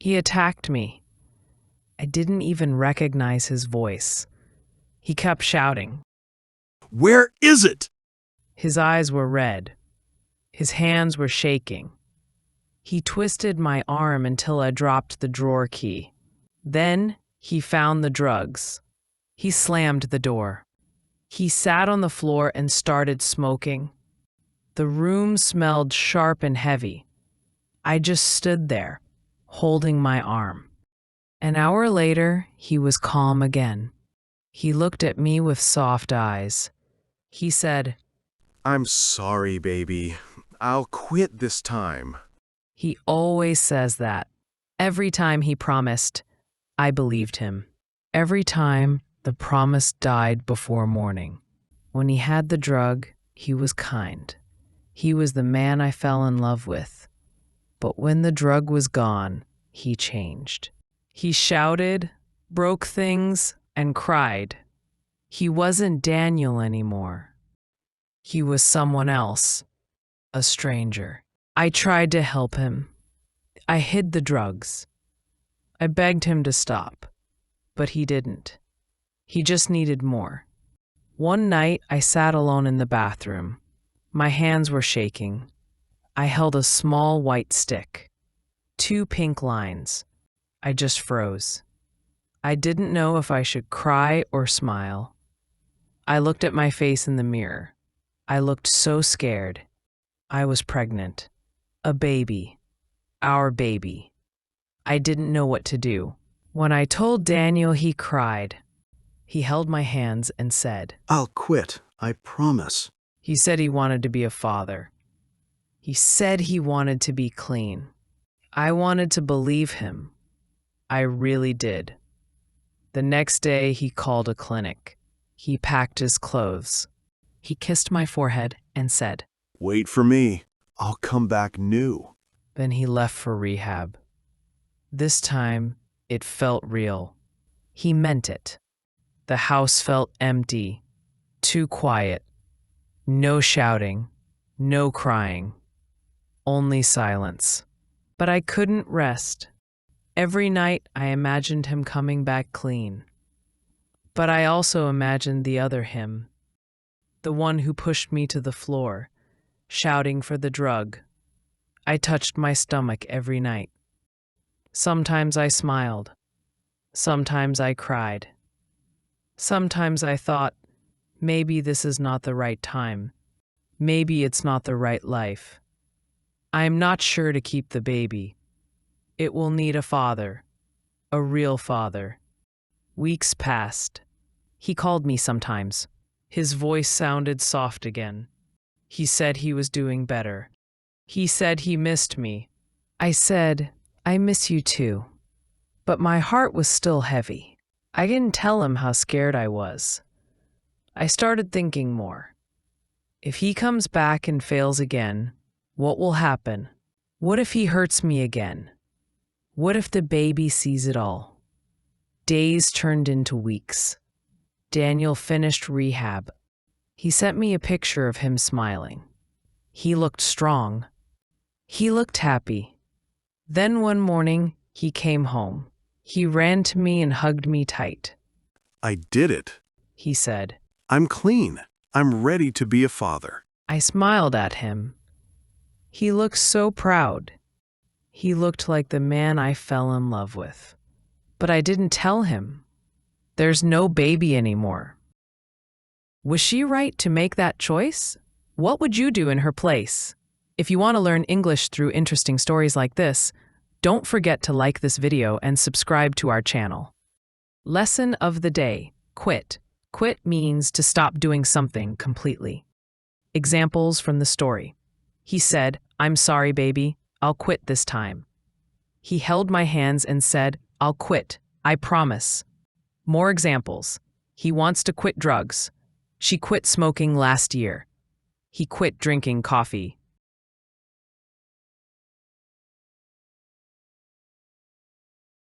He attacked me. I didn't even recognize his voice. He kept shouting. Where is it? His eyes were red. His hands were shaking. He twisted my arm until I dropped the drawer key. Then he found the drugs. He slammed the door. He sat on the floor and started smoking. The room smelled sharp and heavy. I just stood there, holding my arm. An hour later, he was calm again. He looked at me with soft eyes. He said, I'm sorry, baby. I'll quit this time. He always says that. Every time he promised, I believed him. Every time, the promise died before morning. When he had the drug, he was kind. He was the man I fell in love with. But when the drug was gone, he changed. He shouted, broke things, and cried. He wasn't Daniel anymore. He was someone else, a stranger. I tried to help him. I hid the drugs. I begged him to stop, but he didn't. He just needed more. One night, I sat alone in the bathroom. My hands were shaking. I held a small white stick. 2 pink lines. I just froze. I didn't know if I should cry or smile. I looked at my face in the mirror. I looked so scared. I was pregnant. A baby. Our baby. I didn't know what to do. When I told Daniel, he cried. He held my hands and said, I'll quit, I promise. He said he wanted to be a father. He said he wanted to be clean. I wanted to believe him. I really did. The next day, he called a clinic. He packed his clothes. He kissed my forehead and said, Wait for me. I'll come back new. Then he left for rehab. This time, it felt real. He meant it. The house felt empty, too quiet. No shouting, no crying, only silence. But I couldn't rest. Every night, I imagined him coming back clean. But I also imagined the other him, the one who pushed me to the floor, shouting for the drug. I touched my stomach every night. Sometimes I smiled. Sometimes I cried. Sometimes I thought, maybe this is not the right time. Maybe it's not the right life. I am not sure to keep the baby. It will need a father, a real father. Weeks passed. He called me sometimes. His voice sounded soft again. He said he was doing better. He said he missed me. I said, I miss you too. But my heart was still heavy. I didn't tell him how scared I was. I started thinking more. If he comes back and fails again, what will happen? What if he hurts me again? What if the baby sees it all? Days turned into weeks. Daniel finished rehab. He sent me a picture of him smiling. He looked strong. He looked happy. Then one morning, he came home. He ran to me and hugged me tight. I did it. He said, I'm clean. I'm ready to be a father. I smiled at him. He looked so proud. He looked like the man I fell in love with. But I didn't tell him. There's no baby anymore. Was she right to make that choice? What would you do in her place? If you want to learn English through interesting stories like this, don't forget to like this video and subscribe to our channel. Lesson of the day: quit. Quit means to stop doing something completely. Examples from the story. He said, I'm sorry, baby. I'll quit this time. He held my hands and said, I'll quit. I promise. More examples. He wants to quit drugs. She quit smoking last year. He quit drinking coffee.